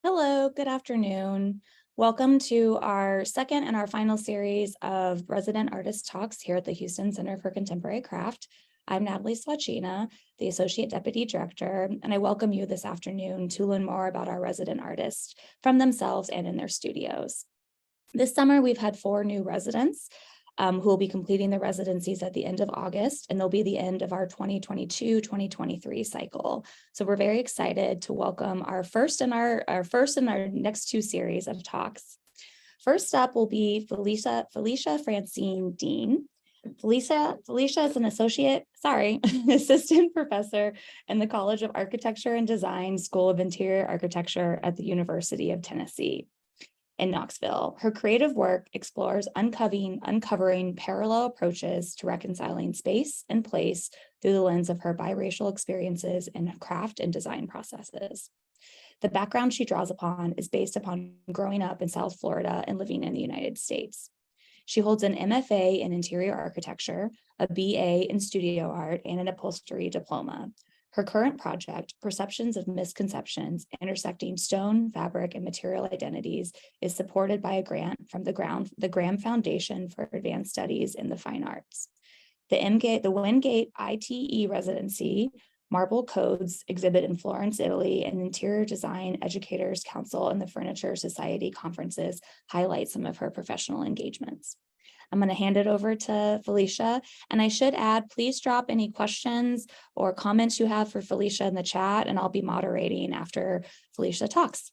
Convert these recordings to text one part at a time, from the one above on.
Hello, good afternoon. Welcome to our second and our final series of resident artist talks here at the Houston Center for Contemporary Craft. I'm Natalie Swachina, the Associate Deputy Director, and I welcome you this afternoon to learn more about our resident artists from themselves and in their studios. This summer, we've had 4 new residents who will be completing their residencies at the end of August, and they'll be the end of our 2022-2023 cycle. So we're very excited to welcome our first in our next 2 series of talks. First up will be Felicia Francine Dean. Felicia is an assistant professor in the College of Architecture and Design, School of Interior Architecture at the University of Tennessee in Knoxville. Her creative work explores uncovering parallel approaches to reconciling space and place through the lens of her biracial experiences in craft and design processes. The background she draws upon is based upon growing up in South Florida and living in the United States. She holds an MFA in interior architecture, a BA in studio art, and an upholstery diploma. Her current project, Perceptions of Misconceptions, Intersecting Stone, Fabric, and Material Identities, is supported by a grant from the Graham Foundation for Advanced Studies in the Fine Arts. The Wingate ITE residency, Marble Codes exhibit in Florence, Italy, and Interior Design Educators Council and the Furniture Society conferences highlight some of her professional engagements. I'm going to hand it over to Felicia. And I should add, please drop any questions or comments you have for Felicia in the chat, and I'll be moderating after Felicia talks.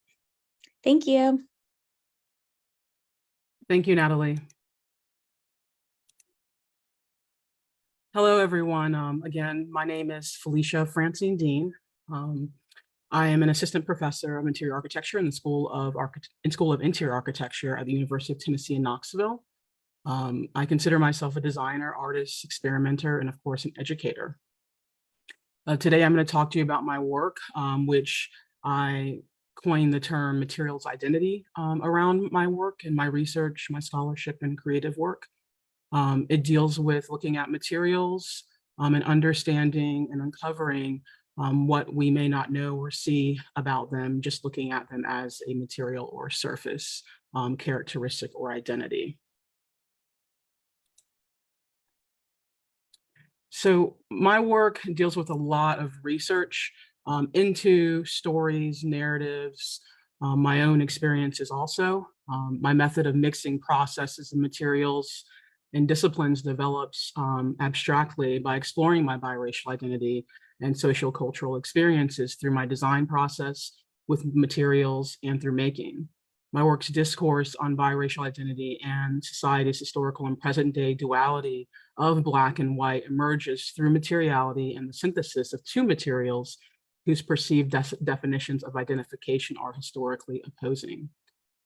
Thank you. Thank you, Natalie. Hello, everyone. Again, my name is Felicia Francine Dean. I am an assistant professor of interior architecture in the School of Interior Architecture at the University of Tennessee in Knoxville. I consider myself a designer, artist, experimenter, and of course, an educator. Today, I'm going to talk to you about my work, which I coined the term materials identity around my work and my research, my scholarship, and creative work. It deals with looking at materials and understanding and uncovering what we may not know or see about them, just looking at them as a material or surface characteristic or identity. So my work deals with a lot of research into stories, narratives, my own experiences also. My method of mixing processes and materials and disciplines develops abstractly by exploring my biracial identity and social cultural experiences through my design process with materials and through making. My work's discourse on biracial identity and society's historical and present day duality of Black and white emerges through materiality and the synthesis of 2 materials whose perceived definitions of identification are historically opposing.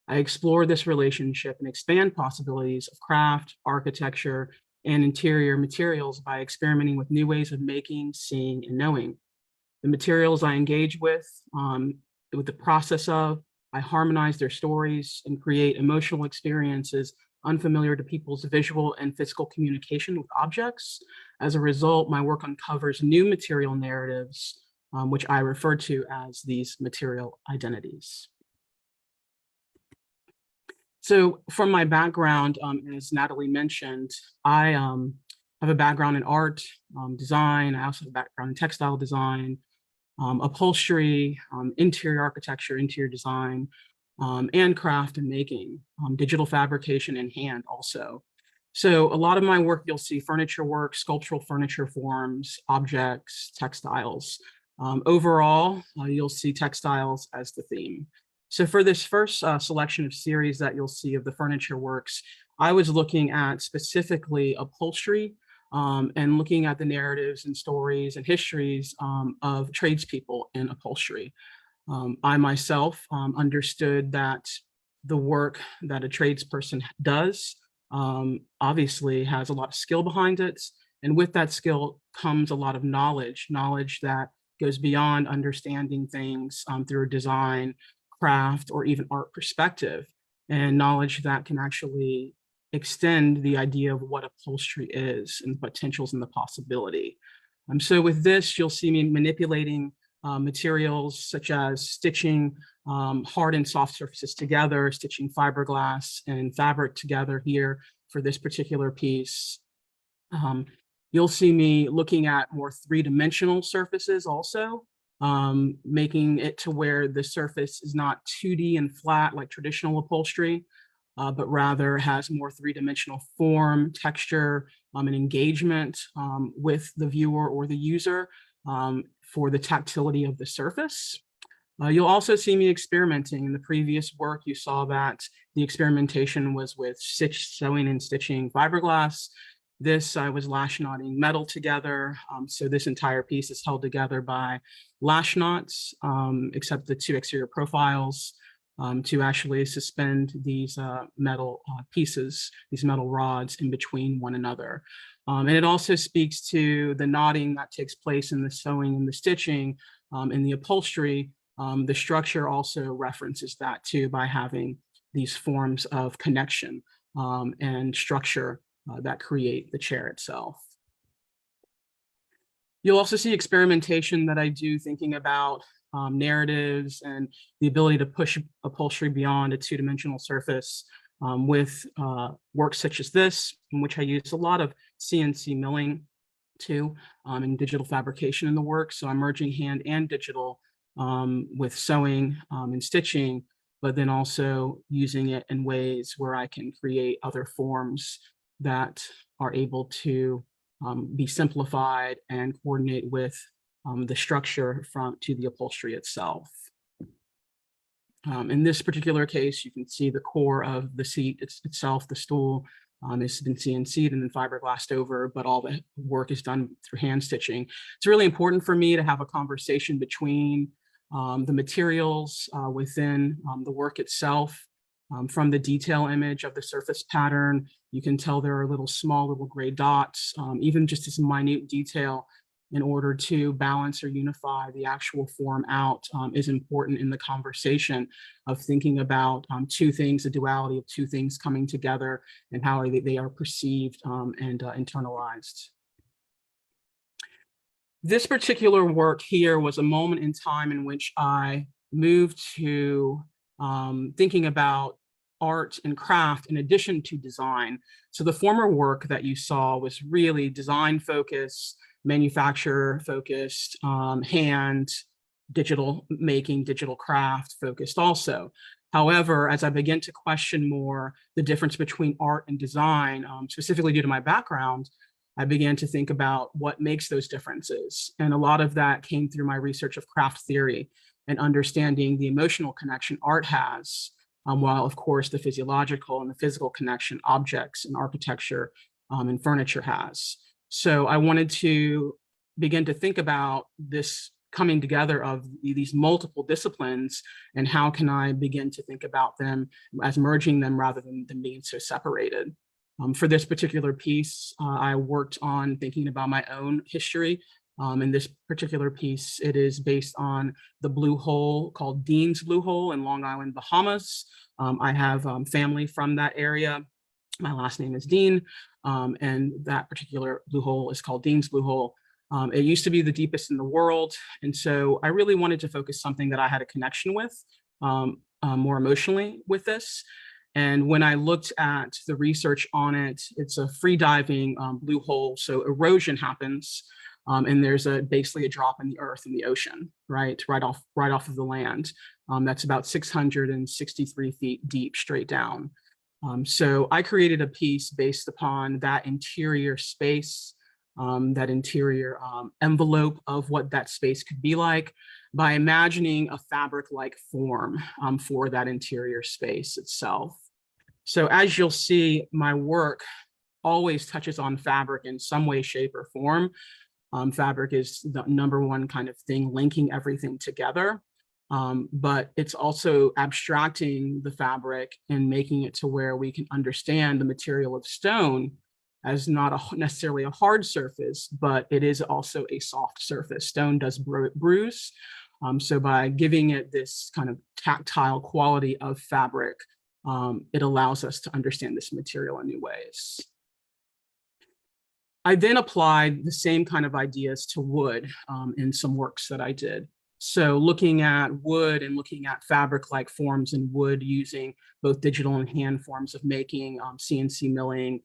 I explore this relationship and expand possibilities of craft, architecture, and interior materials by experimenting with new ways of making, seeing, and knowing. The materials I engage with the process of, I harmonize their stories and create emotional experiences unfamiliar to people's visual and physical communication with objects. As a result, my work uncovers new material narratives, which I refer to as these material identities. So from my background, as Natalie mentioned, I have a background in art, design. I also have a background in textile design, upholstery, interior architecture, interior design, and craft and making, digital fabrication and hand also. So a lot of my work, you'll see furniture work, sculptural furniture forms, objects, textiles. Overall, you'll see textiles as the theme. So for this first selection of series that you'll see of the furniture works, I was looking at specifically upholstery and looking at the narratives and stories and histories of tradespeople in upholstery. I myself understood that the work that a tradesperson does obviously has a lot of skill behind it. And with that skill comes a lot of knowledge that goes beyond understanding things through a design, craft, or even art perspective, and knowledge that can actually extend the idea of what upholstery is and the potentials and the possibility. So with this, you'll see me manipulating materials such as stitching hard and soft surfaces together, stitching fiberglass and fabric together here for this particular piece. You'll see me looking at more three-dimensional surfaces also, making it to where the surface is not 2D and flat like traditional upholstery, but rather has more three-dimensional form, texture, and engagement with the viewer or the user for the tactility of the surface. You'll also see me experimenting. In the previous work, you saw that the experimentation was with sewing and stitching fiberglass. This, I was lash knotting metal together. So this entire piece is held together by lash knots, except the two exterior profiles to actually suspend these metal pieces, these metal rods in between one another. And it also speaks to the knotting that takes place in the sewing and the stitching in the upholstery. The structure also references that too by having these forms of connection and structure that create the chair itself. You'll also see experimentation that I do thinking about narratives and the ability to push upholstery beyond a two-dimensional surface with work such as this, in which I use a lot of CNC milling too, and digital fabrication in the work. So I'm merging hand and digital with sewing and stitching, but then also using it in ways where I can create other forms that are able to be simplified and coordinate with the structure to the upholstery itself. In this particular case, you can see the core of the seat itself, the stool has been CNC'd and then fiberglassed over, but all the work is done through hand stitching. It's really important for me to have a conversation between the materials within the work itself. From the detail image of the surface pattern, you can tell there are small little gray dots, even just as minute detail in order to balance or unify the actual form out is important in the conversation of thinking about two things, the duality of two things coming together and how they are perceived and internalized. This particular work here was a moment in time in which I moved to thinking about art and craft in addition to design. So the former work that you saw was really design focused, manufacturer focused, hand, digital making, digital craft focused also. However, as I began to question more the difference between art and design, specifically due to my background, I began to think about what makes those differences. And a lot of that came through my research of craft theory and understanding the emotional connection art has, while of course the physiological and the physical connection objects and architecture and furniture has. So I wanted to begin to think about this coming together of these multiple disciplines and how can I begin to think about them as merging them rather than being so separated. For this particular piece, I worked on thinking about my own history. In this particular piece, it is based on the blue hole called Dean's Blue Hole in Long Island, Bahamas. I have family from that area. My last name is Dean, and that particular blue hole is called Dean's Blue Hole. It used to be the deepest in the world, and so I really wanted to focus something that I had a connection with more emotionally with this. And when I looked at the research on it, it's a free diving blue hole. So erosion happens and there's basically a drop in the earth in the ocean, right off of the land. That's about 663 feet deep straight down. So I created a piece based upon that interior space, that interior envelope of what that space could be like by imagining a fabric-like form for that interior space itself. So as you'll see, my work always touches on fabric in some way, shape, or form. Fabric is the number one kind of thing linking everything together, but it's also abstracting the fabric and making it to where we can understand the material of stone as not necessarily a hard surface, but it is also a soft surface. Stone does bruise. So by giving it this kind of tactile quality of fabric, it allows us to understand this material in new ways. I then applied the same kind of ideas to wood in some works that I did. So looking at wood and looking at fabric-like forms in wood using both digital and hand forms of making, CNC milling,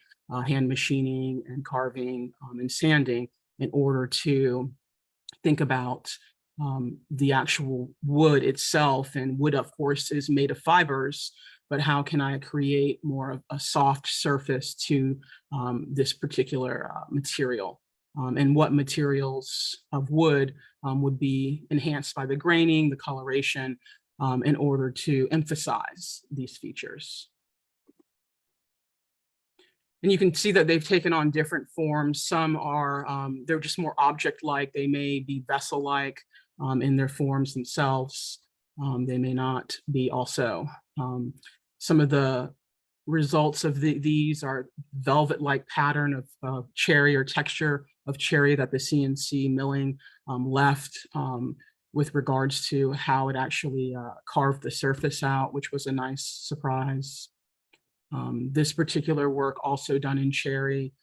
hand machining and carving and sanding in order to think about the actual wood itself. And wood, of course, is made of fibers, but how can I create more of a soft surface to this particular material? And what materials of wood would be enhanced by the graining, the coloration, in order to emphasize these features. And you can see that they've taken on different forms. Some are, they're just more object-like. They may be vessel-like in their forms themselves. They may not be also. Some of the results of these are velvet-like pattern of cherry, or texture of cherry that the CNC milling left with regards to how it actually carved the surface out, which was a nice surprise. This particular work, also done in cherry,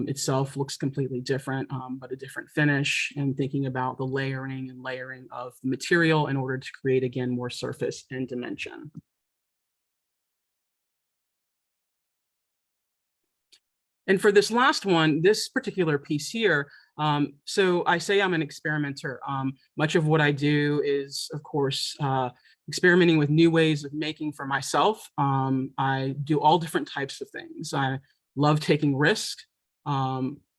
itself looks completely different, but a different finish, and thinking about the layering of the material in order to create, again, more surface and dimension. And for this last one, this particular piece here, so I say I'm an experimenter. Much of what I do is, of course, experimenting with new ways of making for myself. I do all different types of things. I love taking risks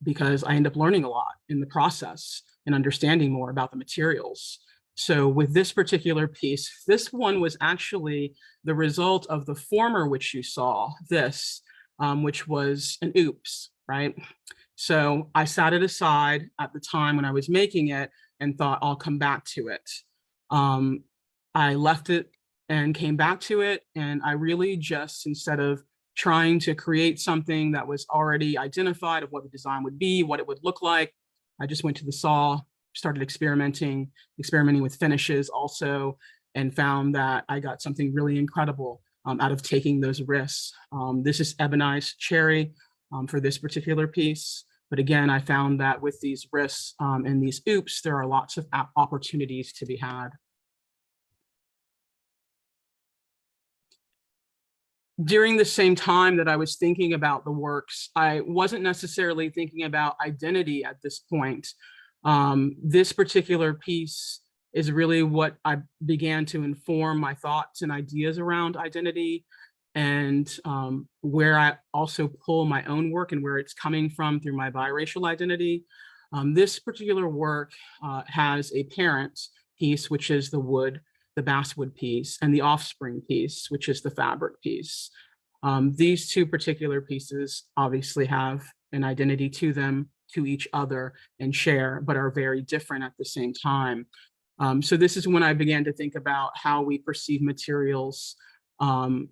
because I end up learning a lot in the process and understanding more about the materials. So with this particular piece, this one was actually the result of the former, which you saw, this, which was an oops, right? So I sat it aside at the time when I was making it and thought I'll come back to it. I left it and came back to it, and I really just, instead of trying to create something that was already identified of what the design would be, what it would look like, I just went to the saw, started experimenting with finishes also, and found that I got something really incredible out of taking those risks. This is ebonized cherry for this particular piece. But again, I found that with these risks and these oops, there are lots of opportunities to be had. During the same time that I was thinking about the works, I wasn't necessarily thinking about identity at this point. This particular piece is really what I began to inform my thoughts and ideas around identity, and where I also pull my own work and where it's coming from through my biracial identity. This particular work has a parent piece, which is the wood, the basswood piece, and the offspring piece, which is the fabric piece. These two particular pieces obviously have an identity to them, to each other, and share, but are very different at the same time. So this is when I began to think about how we perceive materials,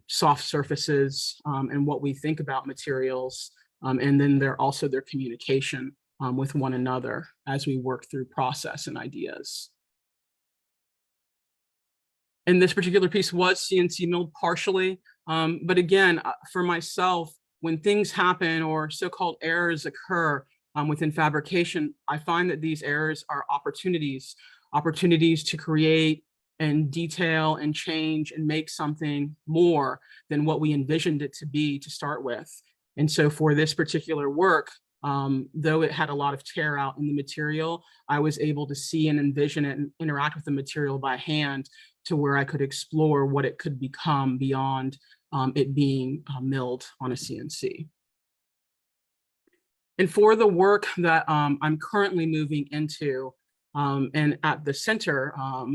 soft surfaces, and what we think about materials, and then also their communication with one another as we work through process and ideas. And this particular piece was CNC milled partially, but again, for myself, when things happen or so-called errors occur within fabrication, I find that these errors are opportunities to create and detail and change and make something more than what we envisioned it to be to start with. And so for this particular work, though it had a lot of tear out in the material, I was able to see and envision it and interact with the material by hand to where I could explore what it could become beyond it being milled on a CNC. And for the work that I'm currently moving into, and at the center,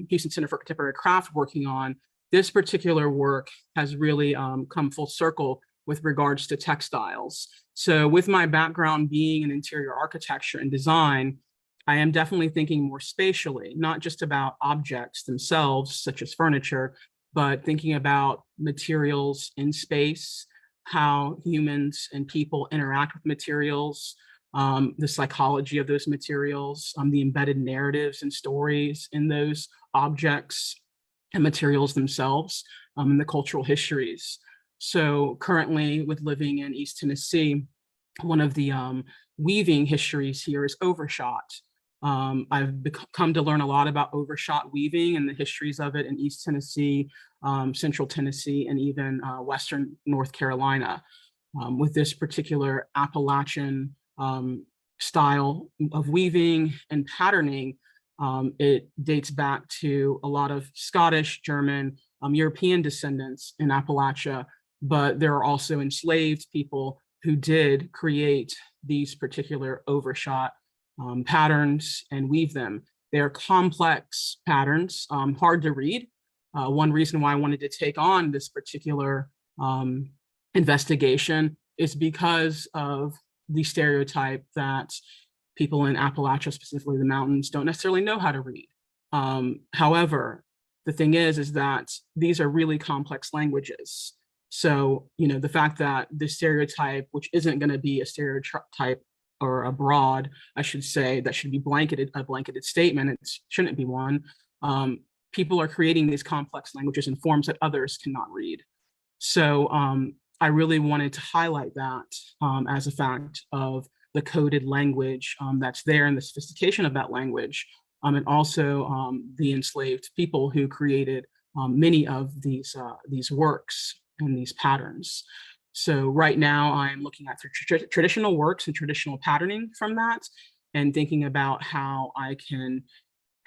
Houston Center for Contemporary Craft, working on this particular work has really come full circle with regards to textiles. So with my background being in interior architecture and design, I am definitely thinking more spatially, not just about objects themselves, such as furniture, but thinking about materials in space, how humans and people interact with materials, the psychology of those materials, the embedded narratives and stories in those objects and materials themselves, and the cultural histories. So currently, with living in East Tennessee, one of the weaving histories here is overshot. I've come to learn a lot about overshot weaving and the histories of it in East Tennessee, Central Tennessee, and even Western North Carolina. With this particular Appalachian style of weaving and patterning, it dates back to a lot of Scottish, German, European descendants in Appalachia, but there are also enslaved people who did create these particular overshot patterns and weave them. They're complex patterns, hard to read. One reason why I wanted to take on this particular investigation is because of the stereotype that people in Appalachia, specifically the mountains, don't necessarily know how to read. However, the thing is that these are really complex languages. So, the fact that the stereotype, which isn't going to be a stereotype or a broad, I should say, that should be a blanketed statement, it shouldn't be one. People are creating these complex languages in forms that others cannot read. So I really wanted to highlight that as a fact of the coded language that's there and the sophistication of that language, and also the enslaved people who created many of these works and these patterns. So right now I'm looking at traditional works and traditional patterning from that, and thinking about how I can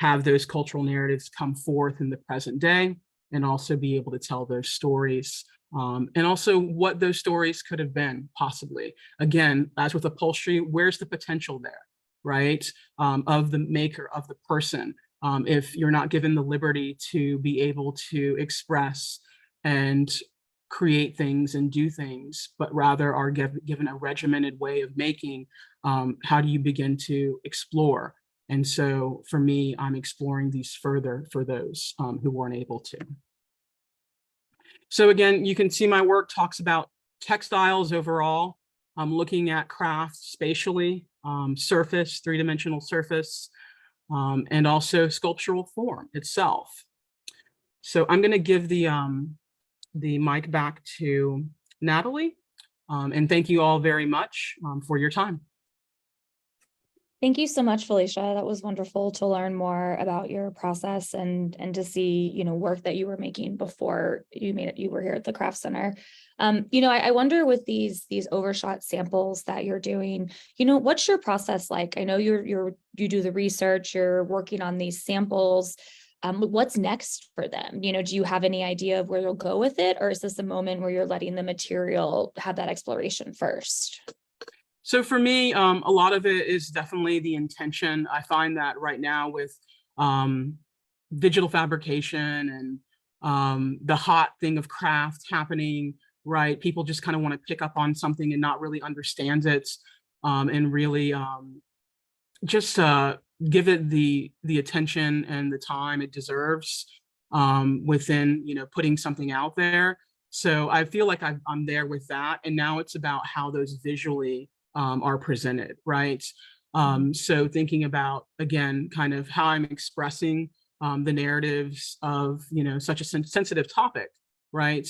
have those cultural narratives come forth in the present day, and also be able to tell those stories, and also what those stories could have been possibly. Again, as with upholstery, where's the potential there, right? Of the maker, of the person, if you're not given the liberty to be able to express and create things and do things, but rather are given a regimented way of making, how do you begin to explore? And so for me, I'm exploring these further for those who weren't able to. So again, you can see my work talks about textiles overall. I'm looking at craft spatially, surface, three-dimensional surface, and also sculptural form itself. So I'm going to give the mic back to Natalie, and thank you all very much for your time. Thank you so much, Felicia. That was wonderful to learn more about your process and to see, work that you were making before you were here at the Craft Center. I wonder with these overshot samples that you're doing, what's your process like? I know you do the research, you're working on these samples. What's next for them? Do you have any idea of where you'll go with it? Or is this a moment where you're letting the material have that exploration first? So for me, a lot of it is definitely the intention. I find that right now with digital fabrication and the hot thing of craft happening, right? People just kind of want to pick up on something and not really understand it, and really just give it the attention and the time it deserves within, putting something out there. So I feel like I'm there with that. And now it's about how those visually are presented, right? So thinking about, again, kind of how I'm expressing the narratives of, such a sensitive topic, right?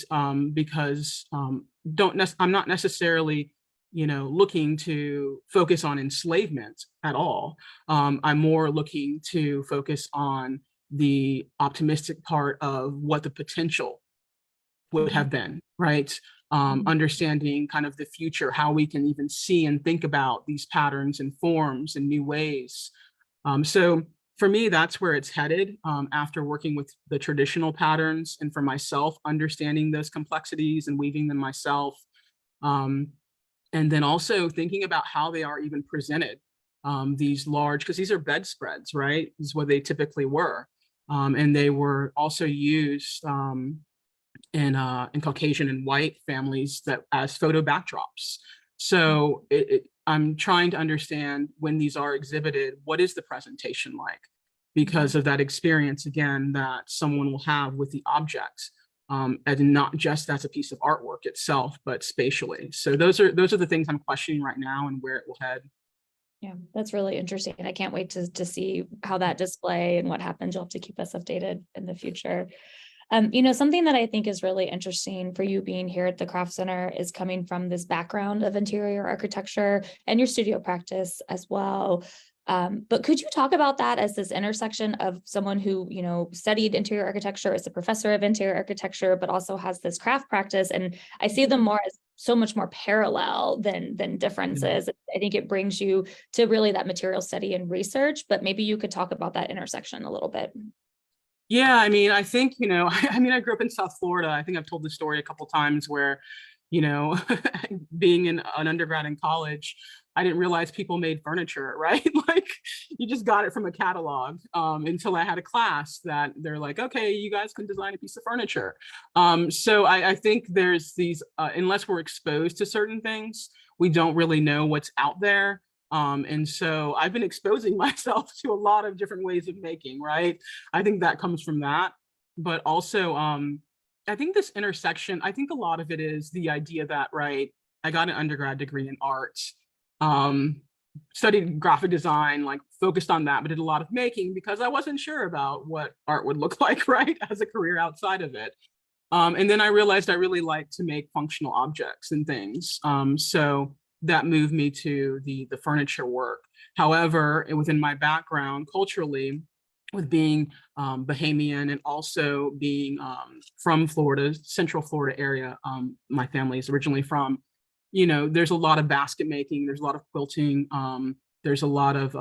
Because I'm not necessarily, looking to focus on enslavement at all. I'm more looking to focus on the optimistic part of what the potential would have been, right? Understanding kind of the future, how we can even see and think about these patterns and forms in new ways. So for me, that's where it's headed after working with the traditional patterns, and for myself, understanding those complexities and weaving them myself. And then also thinking about how they are even presented. These large, because these are bedspreads, right? This is what they typically were. And they were also used in Caucasian and white families that as photo backdrops. So I'm trying to understand, when these are exhibited, what is the presentation like? Because of that experience, again, that someone will have with the object, and not just as a piece of artwork itself, but spatially. So those are the things I'm questioning right now and where it will head. Yeah, that's really interesting. I can't wait to see how that display and what happens. You'll have to keep us updated in the future. Something that I think is really interesting for you being here at the Craft Center is coming from this background of interior architecture and your studio practice as well. But could you talk about that as this intersection of someone who, studied interior architecture, is a professor of interior architecture, but also has this craft practice? And I see them more as so much more parallel than differences. I think it brings you to really that material study and research, but maybe you could talk about that intersection a little bit. Yeah, I mean, I think, I grew up in South Florida. I think I've told the story a couple times where, you know, being an undergrad in college, I didn't realize people made furniture, right? Like you just got it from a catalog until I had a class that they're like, okay, you guys can design a piece of furniture. So I think there's these, unless we're exposed to certain things, we don't really know what's out there. And so I've been exposing myself to a lot of different ways of making, right? I think that comes from that. But also, I think this intersection, I think a lot of it is the idea that, right, I got an undergrad degree in art, studied graphic design, like focused on that, but did a lot of making because I wasn't sure about what art would look like, right, as a career outside of it. And then I realized I really like to make functional objects and things. So that moved me to the furniture work. However, within my background culturally, with being Bahamian and also being from Florida, Central Florida area, my family is originally from, there's a lot of basket making, there's a lot of quilting, there's a lot of,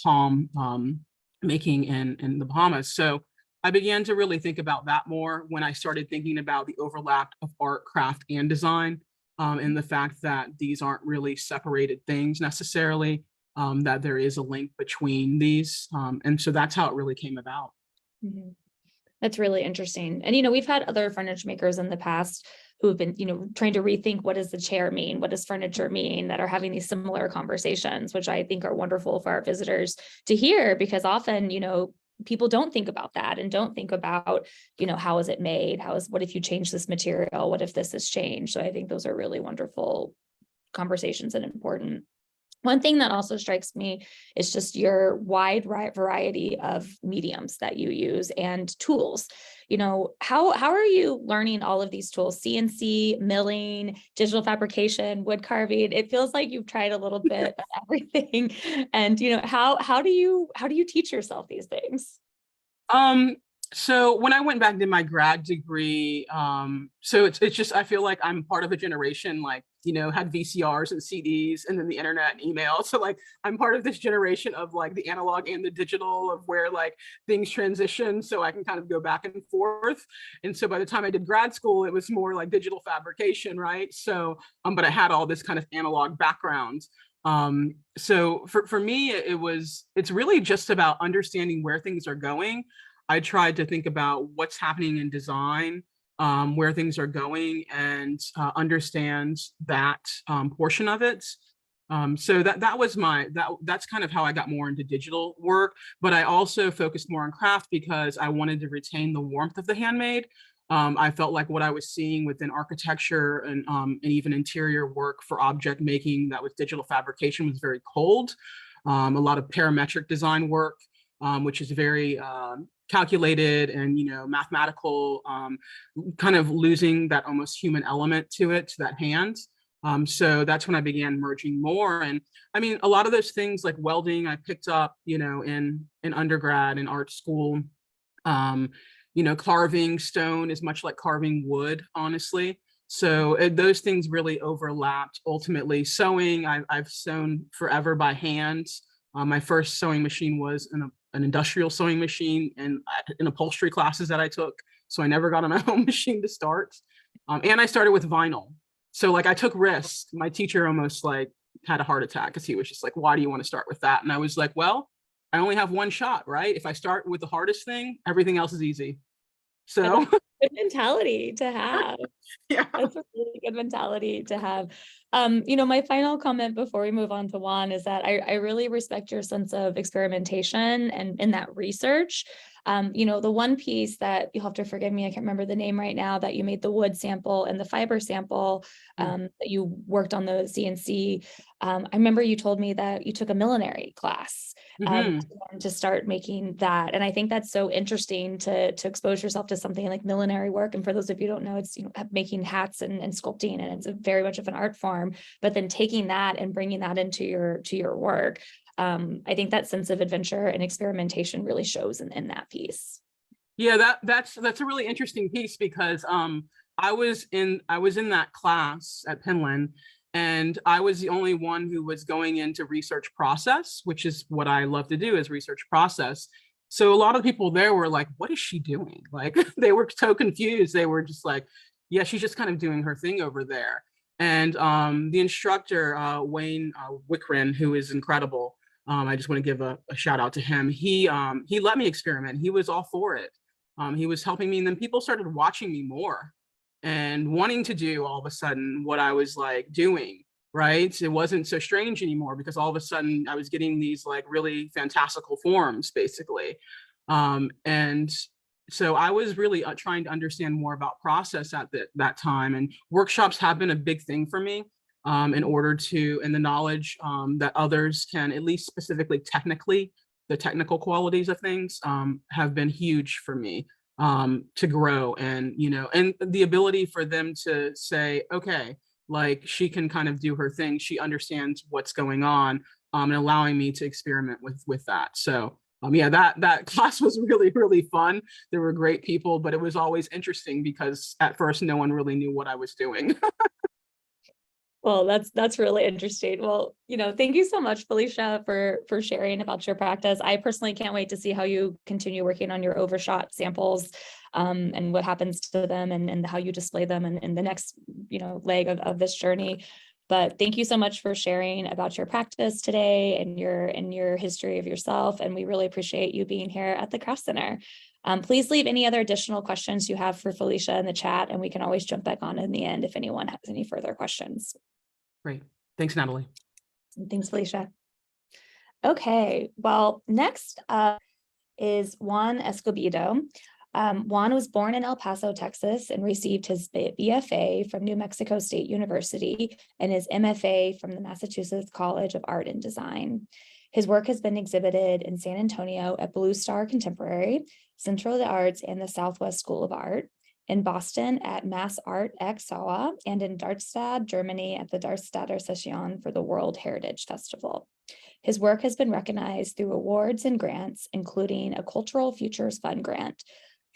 palm making in the Bahamas. So I began to really think about that more when I started thinking about the overlap of art, craft, and design, and the fact that these aren't really separated things necessarily, that there is a link between these. And so that's how it really came about. Mhm. That's really interesting. And, we've had other furniture makers in the past who have been, trying to rethink, what does the chair mean? What does furniture mean? That are having these similar conversations, which I think are wonderful for our visitors to hear, because often, people don't think about that and don't think about, how is it made? What if you change this material? What if this has changed? So I think those are really wonderful conversations and important. One thing that also strikes me is just your wide variety of mediums that you use and tools. How are you learning all of these tools? CNC, milling, digital fabrication, wood carving. It feels like you've tried a little bit of everything. And how do you teach yourself these things? So when I went back to my grad degree, so it's just, I feel like I'm part of a generation, like, had VCRs and CDs and then the internet and email. So like, I'm part of this generation of like the analog and the digital, of where like things transition. So I can kind of go back and forth. And so by the time I did grad school, it was more like digital fabrication, right? So, but I had all this kind of analog background. So for me, it's really just about understanding where things are going. I tried to think about what's happening in design, where things are going, and understand that portion of it. So that's kind of how I got more into digital work. But I also focused more on craft because I wanted to retain the warmth of the handmade. I felt like what I was seeing within architecture and even interior work for object making that was digital fabrication was very cold. A lot of parametric design work, which is very calculated and mathematical, kind of losing that almost human element to it, to that hand. So that's when I began merging more. And I mean, a lot of those things like welding, I picked up, in undergrad and art school. Carving stone is much like carving wood, honestly. So those things really overlapped. Ultimately, sewing, I've sewn forever by hand. My first sewing machine was an industrial sewing machine and in upholstery classes that I took. So I never got on my own machine to start. And I started with vinyl. So like I took risks. My teacher almost like had a heart attack because he was just like, why do you want to start with that? And I was like, well, I only have one shot, right? If I start with the hardest thing, everything else is easy. So good mentality to have. yeah. That's a really good mentality to have. My final comment before we move on to Juan is that I really respect your sense of experimentation and in that research. The one piece that you'll have to forgive me, I can't remember the name right now, that you made the wood sample and the fiber sample, that you worked on the CNC. I remember you told me that you took a millinery class to start making that. And I think that's so interesting to expose yourself to something like millinery work. And for those of you who don't know, it's making hats and sculpting, and it's very much of an art form, but then taking that and bringing that into your work. I think that sense of adventure and experimentation really shows in that piece. Yeah, that's a really interesting piece because I was in that class at Penland, and I was the only one who was going into research process, which is what I love to do, is research process. So a lot of people there were like, what is she doing? Like they were so confused. They were just like, yeah, she's just kind of doing her thing over there. And the instructor, Wayne Wickren, who is incredible. I just want to give a shout out to him. He let me experiment. He was all for it. He was helping me, and then people started watching me more and wanting to do all of a sudden what I was like doing, right? It wasn't so strange anymore because all of a sudden I was getting these like really fantastical forms, basically. And so I was really trying to understand more about process at that time, and workshops have been a big thing for me in order to, and the knowledge that others can, at least specifically technically, the technical qualities of things have been huge for me to grow, and and the ability for them to say, okay, like she can kind of do her thing, she understands what's going on, and allowing me to experiment with that. So yeah, that class was really fun. There were great people, but it was always interesting because at first no one really knew what I was doing. Well, that's really interesting. Well, thank you so much, Felicia, for sharing about your practice. I personally can't wait to see how you continue working on your overshot samples, and what happens to them, and how you display them in the next, leg of this journey. But thank you so much for sharing about your practice today and your history of yourself. And we really appreciate you being here at the Craft Center. Please leave any other additional questions you have for Felicia in the chat, and we can always jump back on in the end if anyone has any further questions. Great. Thanks, Natalie. Thanks, Felicia. Okay, well, next up is Juan Escobedo. Juan was born in El Paso, Texas, and received his BFA from New Mexico State University and his MFA from the Massachusetts College of Art and Design. His work has been exhibited in San Antonio at Blue Star Contemporary, Centro de Arts, and the Southwest School of Art, in Boston at Mass Art Ex Sawa, and in Darmstadt, Germany at the Darmstadter Session for the World Heritage Festival. His work has been recognized through awards and grants, including a Cultural Futures Fund grant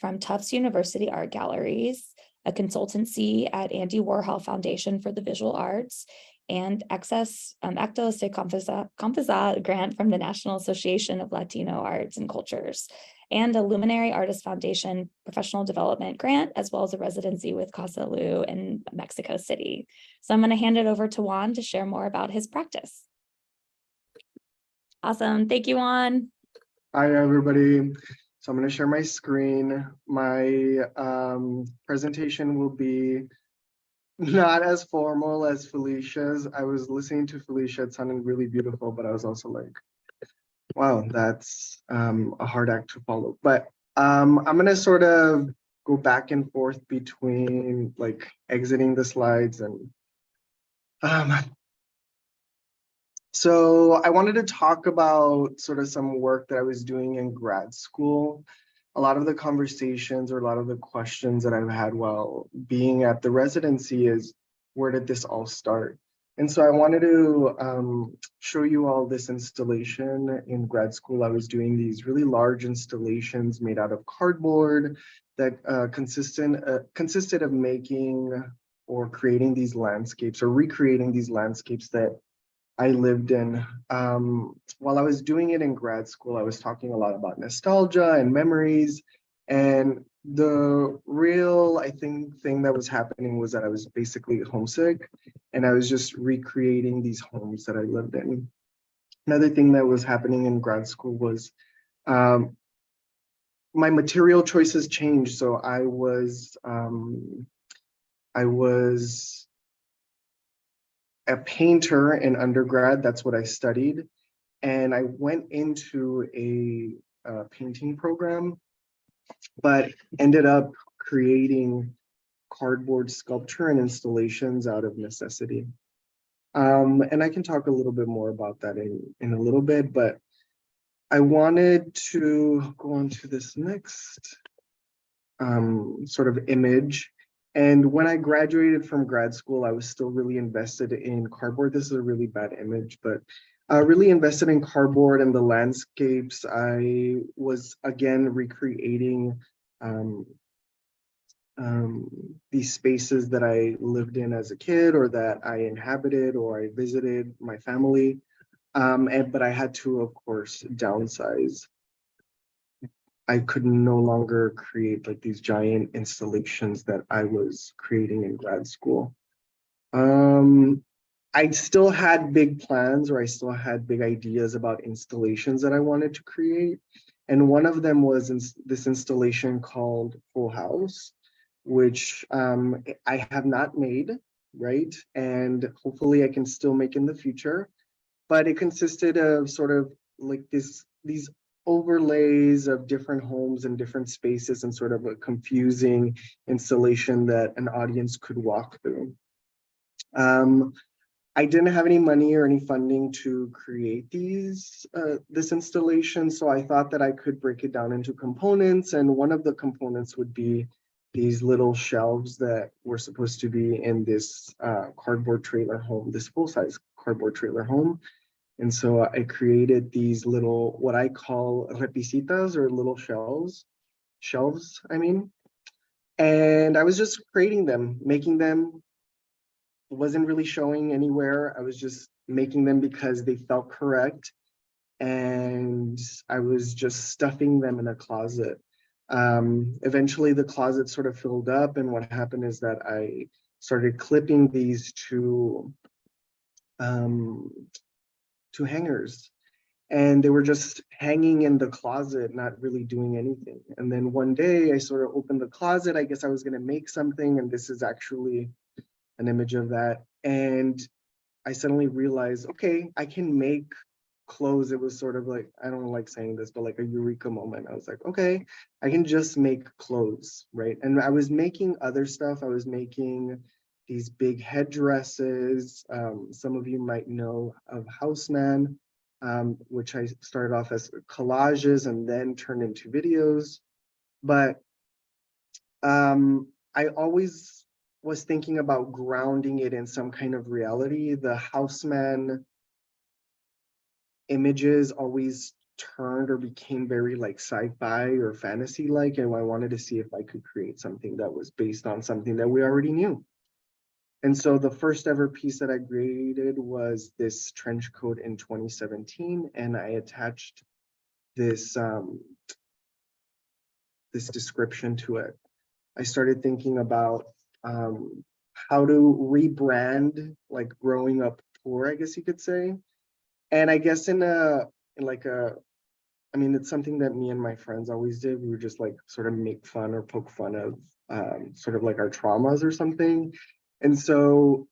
from Tufts University Art Galleries, a consultancy at Andy Warhol Foundation for the Visual Arts, and Actos de Confianza grant from the National Association of Latino Arts and Cultures, and a Luminary Artist Foundation professional development grant, as well as a residency with Casa Lu in Mexico City. So I'm going to hand it over to Juan to share more about his practice. Awesome. Thank you, Juan. Hi, everybody. So I'm going to share my screen. My presentation will be not as formal as Felicia's. I was listening to Felicia. It sounded really beautiful, but I was also like, wow, that's a hard act to follow. But I'm going to sort of go back and forth between like exiting the slides and so I wanted to talk about sort of some work that I was doing in grad school. A lot of the conversations or a lot of the questions that I've had while being at the residency is, where did this all start? And so I wanted to show you all this installation in grad school. I was doing these really large installations made out of cardboard that consisted of making or creating these landscapes or recreating these landscapes that I lived in. While I was doing it in grad school, I was talking a lot about nostalgia and memories. And the real, I think, thing that was happening was that I was basically homesick, and I was just recreating these homes that I lived in. Another thing that was happening in grad school was my material choices changed. So I was a painter in undergrad. That's what I studied. And I went into a painting program, but ended up creating cardboard sculpture and installations out of necessity. And I can talk a little bit more about that in a little bit, but I wanted to go on to this next sort of image. And when I graduated from grad school, I was still really invested in cardboard. This is a really bad image, but really invested in cardboard and the landscapes. I was again recreating um, these spaces that I lived in as a kid or that I inhabited or I visited my family. But I had to, of course, downsize. I could no longer create like these giant installations that I was creating in grad school. Um, I still had big plans or I still had big ideas about installations that I wanted to create. And one of them was this installation called Full House, which I have not made, right? And hopefully I can still make in the future. But it consisted of sort of like these overlays of different homes and different spaces and sort of a confusing installation that an audience could walk through. I didn't have any money or any funding to create this installation, so I thought that I could break it down into components, and one of the components would be these little shelves that were supposed to be in this cardboard trailer home, this full-size cardboard trailer home. And so I created these little, what I call repisitas or little shelves, I mean. And I was just creating them, making them, wasn't really showing anywhere. I was just making them because they felt correct. And I was just stuffing them in a closet. Eventually the closet sort of filled up, and what happened is that I started clipping these to hangers, and they were just hanging in the closet, not really doing anything. And then one day I sort of opened the closet. I guess I was going to make something, and this is actually an image of that. And I suddenly realized, okay, I can make clothes. It was sort of like, I don't like saying this, but like a eureka moment. I was like, okay, I can just make clothes, right? And I was making other stuff. I was making these big headdresses. Some of you might know of Houseman, which I started off as collages and then turned into videos. But I always was thinking about grounding it in some kind of reality. The Houseman images always turned or became very like sci-fi or fantasy like, and I wanted to see if I could create something that was based on something that we already knew. And so the first ever piece that I created was this trench coat in 2017, and I attached this this description to it. I started thinking about how to rebrand like growing up poor, I guess you could say. And I guess in like a, I mean, it's something that me and my friends always did. We would just like sort of make fun or poke fun of sort of like our traumas or something. And so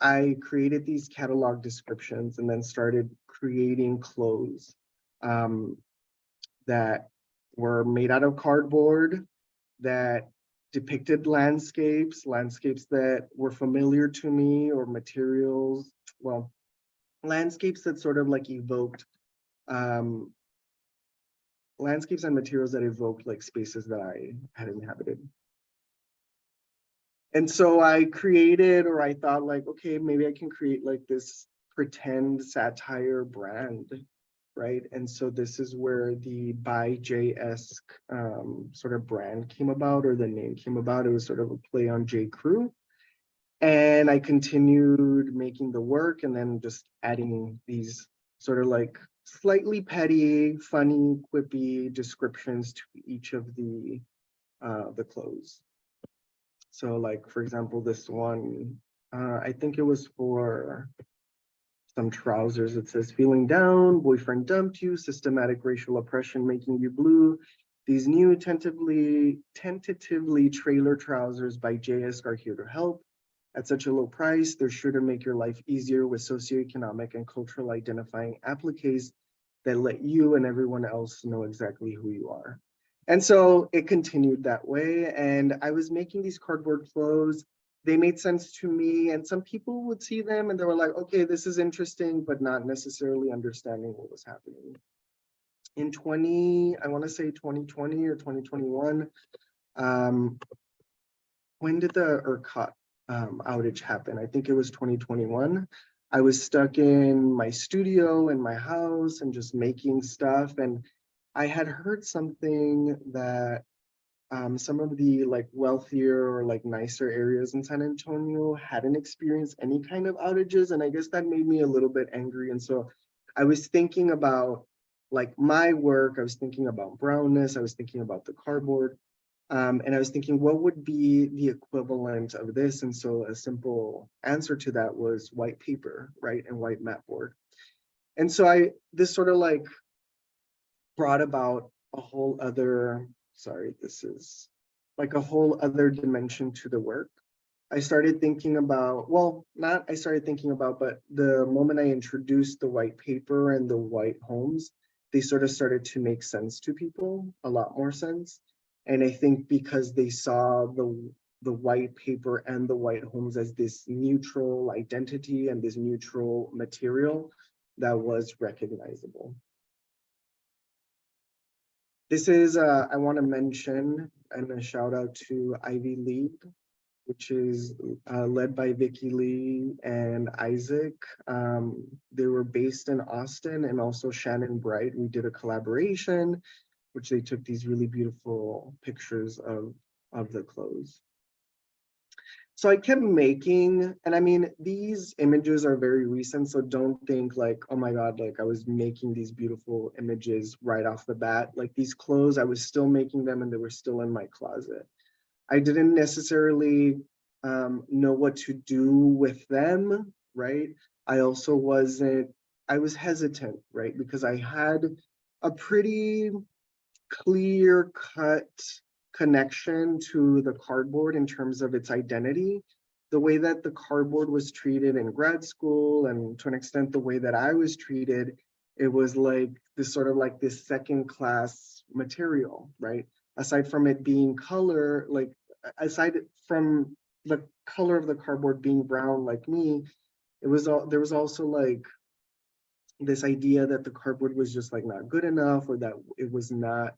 I created these catalog descriptions and then started creating clothes that were made out of cardboard, that depicted landscapes that were familiar to me, or materials, well, landscapes that sort of like evoked um, landscapes and materials that evoked like spaces that I had inhabited. And so I created, or I thought like, okay, maybe I can create like this pretend satire brand, right? And so this is where the by J-esque sort of brand came about, or the name came about. It was sort of a play on J. Crew. And I continued making the work and then just adding these sort of like slightly petty, funny, quippy descriptions to each of the clothes. So like, for example, this one, I think it was for some trousers. It says, feeling down, boyfriend dumped you, systematic racial oppression making you blue. These new tentatively trailer trousers by JS are here to help. At such a low price, they're sure to make your life easier with socioeconomic and cultural identifying appliques that let you and everyone else know exactly who you are. And so it continued that way. And I was making these cardboard clothes. They made sense to me, and some people would see them and they were like, okay, this is interesting, but not necessarily understanding what was happening. In I want to say 2020 or 2021, when did the ERCOT outage happen? I think it was 2021. I was stuck in my studio in my house and just making stuff. And I had heard something that some of the like wealthier or like nicer areas in San Antonio hadn't experienced any kind of outages. And I guess that made me a little bit angry. And so I was thinking about like my work, I was thinking about brownness, I was thinking about the cardboard. And I was thinking, what would be the equivalent of this? And so a simple answer to that was white paper, right? And white mat board. And so this sort of like brought about a whole other, sorry, this is like a whole other dimension to the work. I started thinking about, well, not I started thinking about, but the moment I introduced the white paper and the white homes, they sort of started to make sense to people, a lot more sense. And I think because they saw the white paper and the white homes as this neutral identity and this neutral material that was recognizable. This is, I want to mention and a shout out to Ivy League, which is led by Vicky Lee and Isaac. They were based in Austin, and also Shannon Bright. We did a collaboration, which they took these really beautiful pictures of the clothes. So I kept making, and I mean, these images are very recent, so don't think like, oh my God, like I was making these beautiful images right off the bat. Like these clothes, I was still making them and they were still in my closet. I didn't necessarily know what to do with them, right? I also wasn't, I was hesitant, right? Because I had a pretty clear cut connection to the cardboard in terms of its identity. The way that the cardboard was treated in grad school, and to an extent the way that I was treated, it was like this sort of like this second class material, right? Aside from it being color, like aside from the color of the cardboard being brown like me, it was all, there was also like this idea that the cardboard was just like not good enough, or that it was not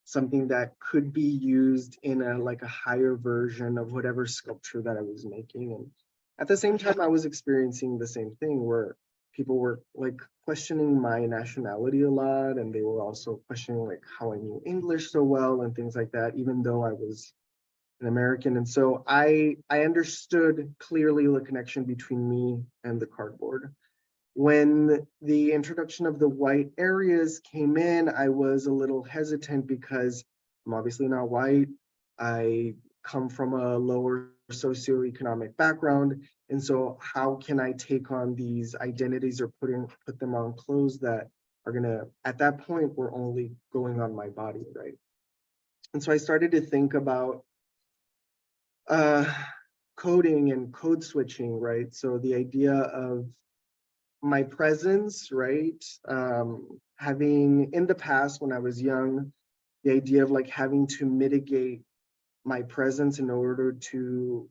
something that could be used in a like a higher version of whatever sculpture that I was making. And at the same time, I was experiencing the same thing where people were like questioning my nationality a lot, and they were also questioning like how I knew English so well and things like that, even though I was an American. And so I understood clearly the connection between me and the cardboard. When the introduction of the white areas came in, I was a little hesitant because I'm obviously not white. I come from a lower socioeconomic background. And so how can I take on these identities or put them on clothes that are gonna, at that point, were only going on my body, right? And so I started to think about coding and code switching, right? So the idea of my presence, right? Having in the past when I was young, the idea of like having to mitigate my presence in order to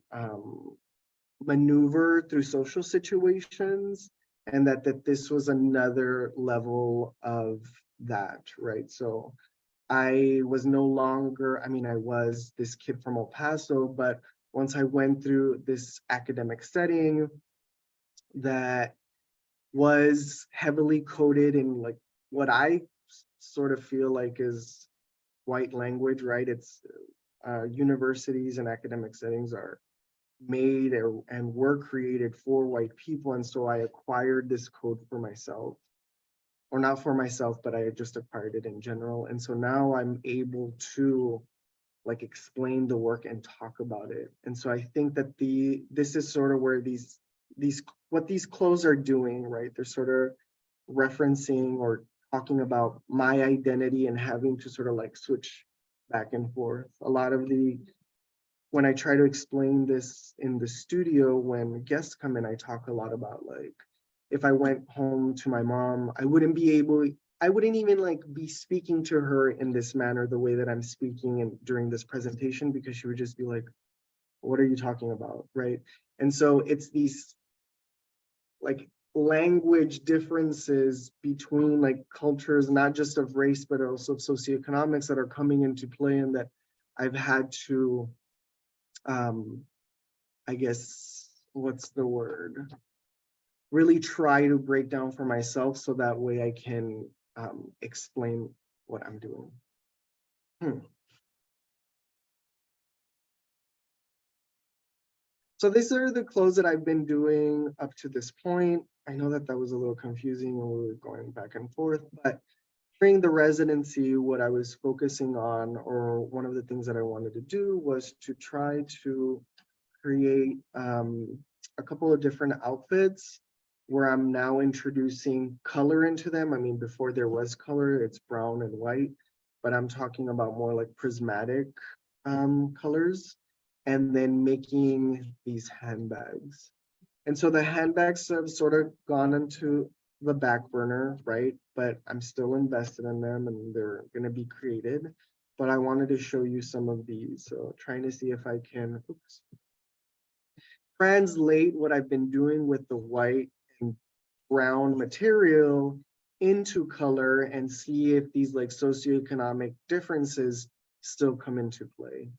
maneuver through social situations, and that this was another level of that, right? So I was no longer, I mean, I was this kid from El Paso, but once I went through this academic setting that was heavily coded in like what I sort of feel like is white language, right? It's universities and academic settings are made and were created for white people. And so I acquired this code for myself, or not for myself, but I just acquired it in general. And so now I'm able to like explain the work and talk about it. And so I think that this is sort of where these what these clothes are doing, right? They're sort of referencing or talking about my identity and having to sort of like switch back and forth. A lot of when I try to explain this in the studio, when guests come in, I talk a lot about like, if I went home to my mom, I wouldn't even like be speaking to her in this manner, the way that I'm speaking and during this presentation, because she would just be like, what are you talking about, right? And so it's these like language differences between like cultures, not just of race, but also of socioeconomics that are coming into play, and that I've had to, I guess, what's the word? really try to break down for myself so that way I can explain what I'm doing. So these are the clothes that I've been doing up to this point. I know that that was a little confusing when we were going back and forth, but during the residency, what I was focusing on, or one of the things that I wanted to do, was to try to create a couple of different outfits where I'm now introducing color into them. I mean, before there was color, it's brown and white, but I'm talking about more like prismatic colors, and then making these handbags. And so the handbags have sort of gone into the back burner, right? But I'm still invested in them and they're going to be created. But I wanted to show you some of these. So trying to see if I can translate what I've been doing with the white and brown material into color and see if these like socioeconomic differences still come into play.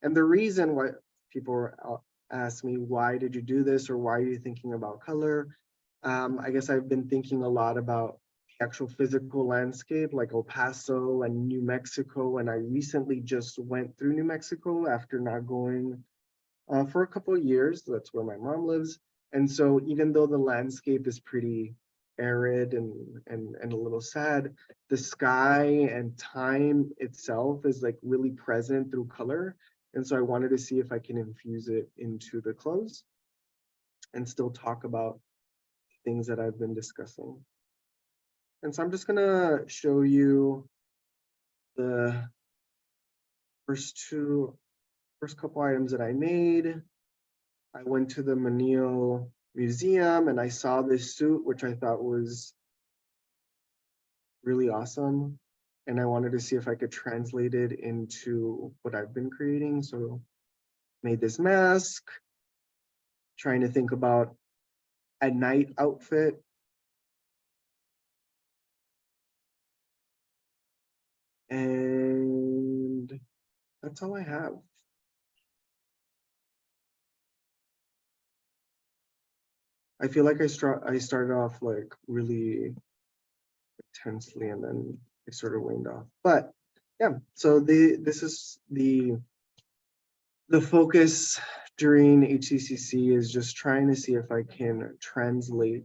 And the reason why people ask me, why did you do this? Or why are you thinking about color? I guess I've been thinking a lot about the actual physical landscape, like El Paso and New Mexico. And I recently just went through New Mexico after not going for a couple of years. That's where my mom lives. And so even though the landscape is pretty arid and a little sad, the sky and time itself is like really present through color. And so I wanted to see if I can infuse it into the clothes and still talk about things that I've been discussing. And so I'm just gonna show you the first couple items that I made. I went to the Menil Museum and I saw this suit, which I thought was really awesome. And I wanted to see if I could translate it into what I've been creating. So made this mask, trying to think about a night outfit. And that's all I have. I feel like I started off like really intensely and then it sort of waned off. But yeah, so this is the focus during HCCC is just trying to see if I can translate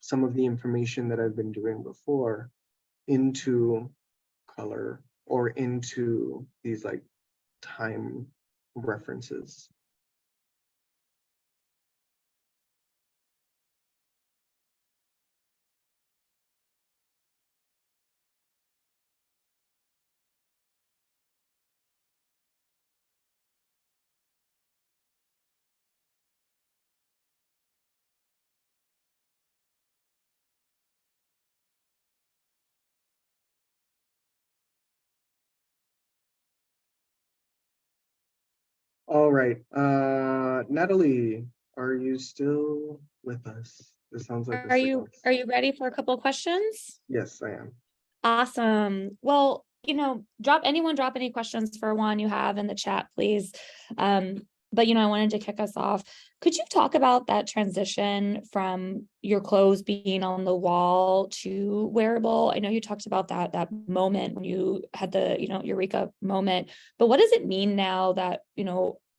some of the information that I've been doing before into color or into these like time references. All right, Natalie, are you still with us? This sounds like a Are signal. you ready for a couple of questions? Yes, I am. Awesome. Well, drop any questions for Juan you have in the chat, please. But I wanted to kick us off. Could you talk about that transition from your clothes being on the wall to wearable? I know you talked about that moment when you had the, Eureka moment, but what does it mean now that,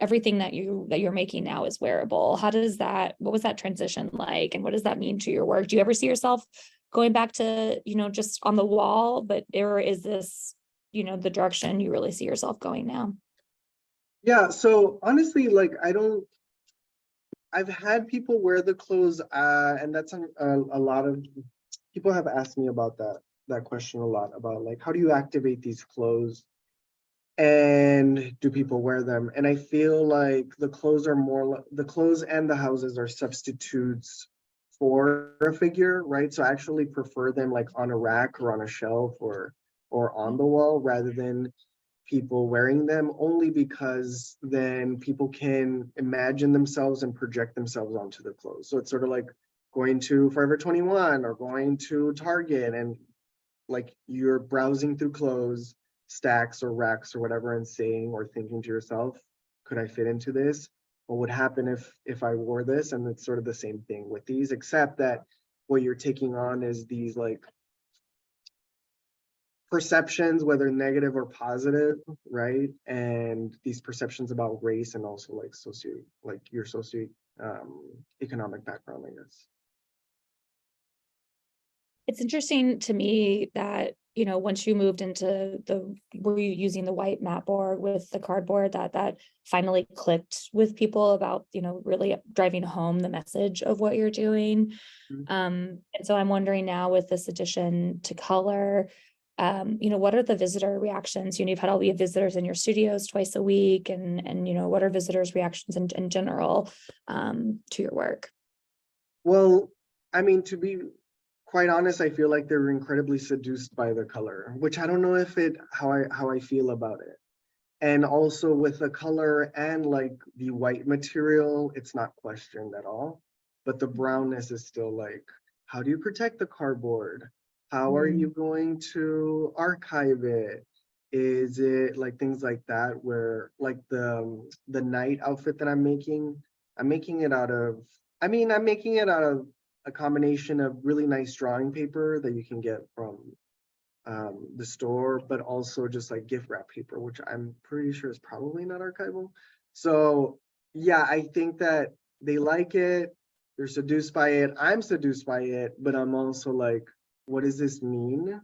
everything that you're making now is wearable? What was that transition like? And what does that mean to your work? Do you ever see yourself going back to, just on the wall, or is this, the direction you really see yourself going now? Yeah, so honestly, like I've had people wear the clothes, and that's a lot of people have asked me about that question a lot, about like, how do you activate these clothes and do people wear them? And I feel like the clothes and the houses are substitutes for a figure, right? So I actually prefer them like on a rack or on a shelf or on the wall rather than people wearing them, only because then people can imagine themselves and project themselves onto the clothes. So it's sort of like going to Forever 21 or going to Target and like you're browsing through clothes stacks or racks or whatever and saying or thinking to yourself, could I fit into this? what would happen if I wore this? And it's sort of the same thing with these, except that what you're taking on is these like perceptions, whether negative or positive, right? And these perceptions about race and also like your economic background, I guess. It's interesting to me that, you know, once you moved into were you using the white mat board with the cardboard, that finally clicked with people about, you know, really driving home the message of what you're doing. Mhm. And so I'm wondering now with this addition to color, you know, what are the visitor reactions? You know, you've had all the visitors in your studios twice a week, and you know, what are visitors' reactions in general to your work? Well, I mean, to be quite honest, I feel like they're incredibly seduced by the color, which I don't know if how I feel about it. And also with the color and like the white material, it's not questioned at all. But the brownness is still like, how do you protect the cardboard? How are you going to archive it? Is it like things like that where like the night outfit that I'm making it out of, I'm making it out of a combination of really nice drawing paper that you can get from the store, but also just like gift wrap paper, which I'm pretty sure is probably not archival. So yeah, I think that they like it. They're seduced by it. I'm seduced by it, but I'm also like, what does this mean?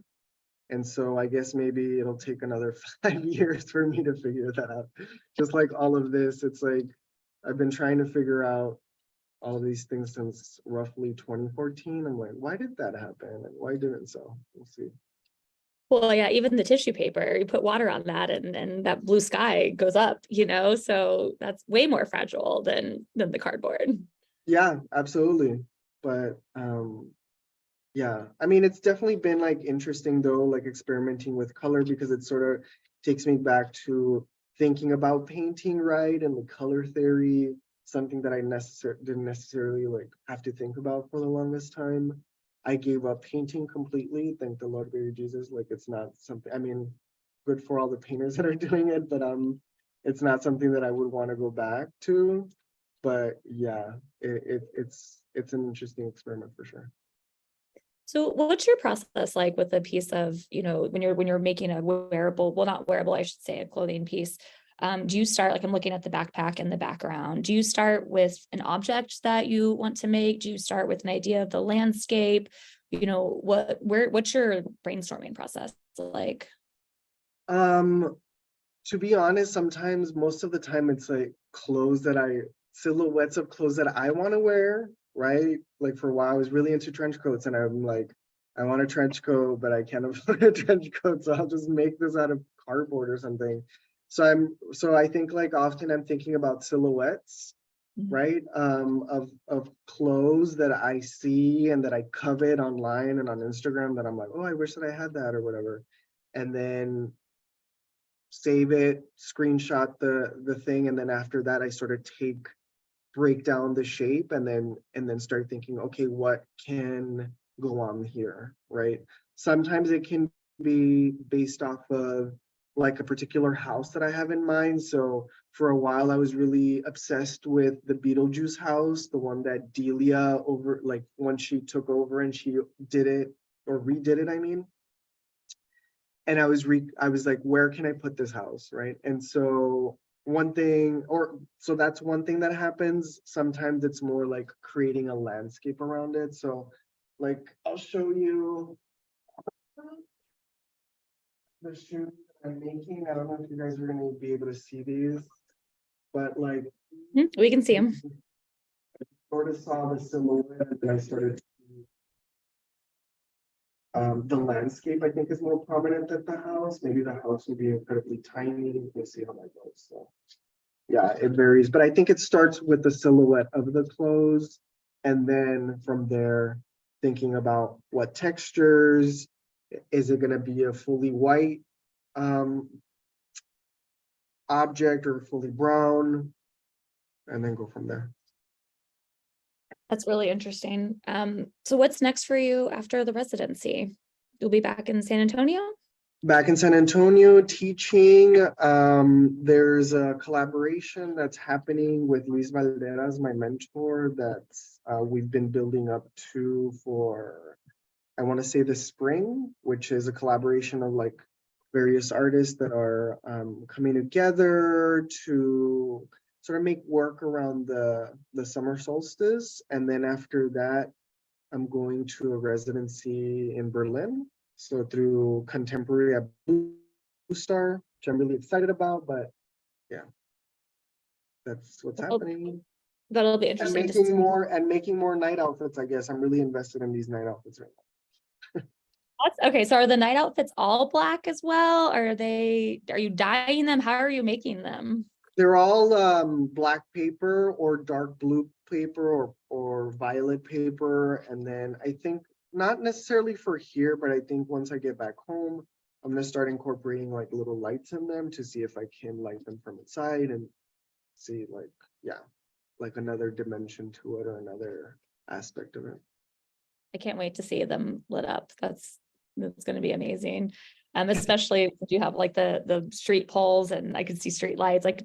And so I guess maybe it'll take another 5 years for me to figure that out. Just like all of this, it's like I've been trying to figure out all of these things since roughly 2014. I'm like, why did that happen? And why didn't so? We'll see. Well, yeah, even the tissue paper, you put water on that and that blue sky goes up, you know, so that's way more fragile than the cardboard. Yeah, absolutely. But yeah, I mean, it's definitely been like interesting though, like experimenting with color because it sort of takes me back to thinking about painting, right? And the color theory, something that I didn't necessarily like have to think about for the longest time. I gave up painting completely. Thank the Lord, baby Jesus. Like it's not something, I mean, good for all the painters that are doing it, but it's not something that I would want to go back to. But yeah, it's an interesting experiment for sure. So what's your process like with a piece of, you know, when you're making a wearable, well, not wearable, I should say, a clothing piece? Do you start, like I'm looking at the backpack in the background, do you start with an object that you want to make? Do you start with an idea of the landscape? You know, what's your brainstorming process like? Um, to be honest, sometimes most of the time it's like silhouettes of clothes that I want to wear, right? Like for a while, I was really into trench coats and I'm like, I want a trench coat, but I can't afford a trench coat, so I'll just make this out of cardboard or something. So I think like often I'm thinking about silhouettes, right? Of clothes that I see and that I covet online and on Instagram that I'm like, oh, I wish that I had that or whatever. And then save it, screenshot the thing, and then after that I sort of break down the shape and then start thinking, okay, what can go on here, right? Sometimes it can be based off of like a particular house that I have in mind. So for a while I was really obsessed with the Beetlejuice house, the one that Delia over, like when she took over and she did it or redid it, I mean. And I was like, where can I put this house, right? And so that's one thing that happens. Sometimes it's more like creating a landscape around it. So like I'll show you the shoes that I'm making. I don't know if you guys are gonna be able to see these, but like We can see them. sort of saw the silhouette and then I started the landscape, I think, is more prominent at the house. Maybe the house will be incredibly tiny. We'll see how that goes. So, yeah, it varies. But I think it starts with the silhouette of the clothes. And then from there, thinking about what textures. Is it going to be a fully white object or fully brown? And then go from there. That's really interesting. So what's next for you after the residency? You'll be back in San Antonio? Back in San Antonio teaching. There's a collaboration that's happening with Luis Valderas, my mentor, that's we've been building up to for, I want to say, the spring, which is a collaboration of like various artists that are coming together to sort of make work around the summer solstice. And then after that, I'm going to a residency in Berlin. So through contemporary at Blue Star, which I'm really excited about, but yeah, that's what's happening. That'll be And interesting to see. making more night outfits, I guess. I'm really invested in these night outfits right now. Okay, so are the night outfits all black as well? Are you dyeing them? How are you making them? They're all black paper or dark blue paper or violet paper. And then I think not necessarily for here, but I think once I get back home, I'm gonna start incorporating like little lights in them to see if I can light them from inside and see like, yeah, like another dimension to it or another aspect of it. I can't wait to see them lit up. That's going to be amazing. Especially if you have like the street poles and I can see street lights. Like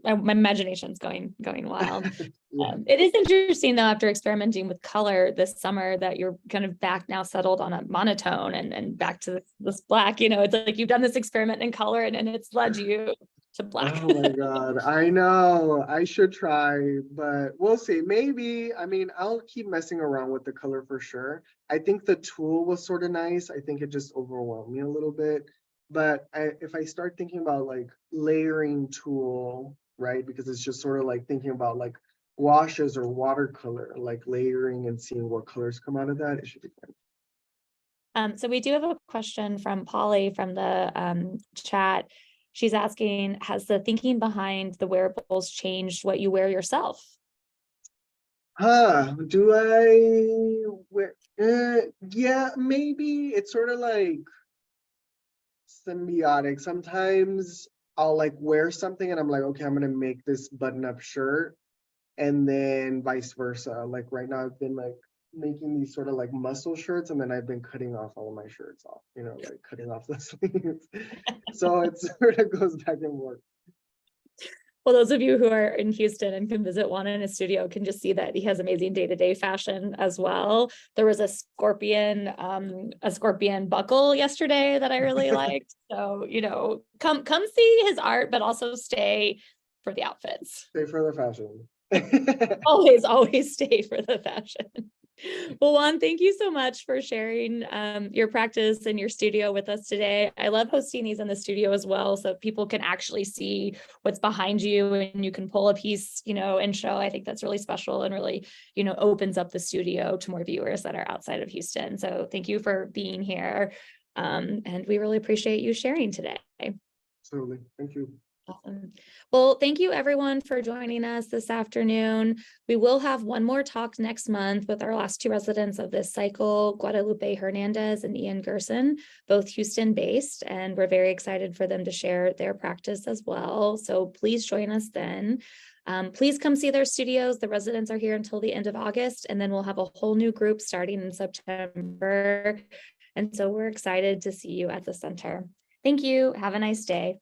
my imagination's going wild. Yeah. It is interesting though, after experimenting with color this summer, that you're kind of back now settled on a monotone and back to this black. You know, it's like you've done this experiment in color and it's led you to black. Oh my God, I know. I should try, but we'll see. Maybe, I mean, I'll keep messing around with the color for sure. I think the tool was sort of nice. I think it just overwhelmed me a little bit. But if I start thinking about like layering tool, right? Because it's just sort of like thinking about like washes or watercolor, like layering and seeing what colors come out of that, it should be fun. So we do have a question from Polly from the chat. She's asking, has the thinking behind the wearables changed what you wear yourself? Do I wear? Yeah, maybe. It's sort of like symbiotic. Sometimes I'll like wear something and I'm like, okay, I'm gonna make this button-up shirt, and then vice versa. Like right now, I've been like making these sort of like muscle shirts, and then I've been cutting off all of my shirts off, you know, like cutting off the sleeves. So it sort of goes back and forth. Well, those of you who are in Houston and can visit Juan in his studio can just see that he has amazing day-to-day fashion as well. There was a scorpion buckle yesterday that I really liked. So, you know, come see his art, but also stay for the outfits. Stay for the fashion. Always stay for the fashion. Well, Juan, thank you so much for sharing your practice and your studio with us today. I love hosting these in the studio as well, so people can actually see what's behind you and you can pull a piece, you know, and show. I think that's really special and really, you know, opens up the studio to more viewers that are outside of Houston. So thank you for being here. And we really appreciate you sharing today. Absolutely. Thank you. Awesome. Well, thank you everyone for joining us this afternoon. We will have one more talk next month with our last two residents of this cycle, Guadalupe Hernandez and Ian Gerson, both Houston based, and we're very excited for them to share their practice as well. So please join us then. Please come see their studios. The residents are here until the end of August, and then we'll have a whole new group starting in September. And so we're excited to see you at the center. Thank you. Have a nice day.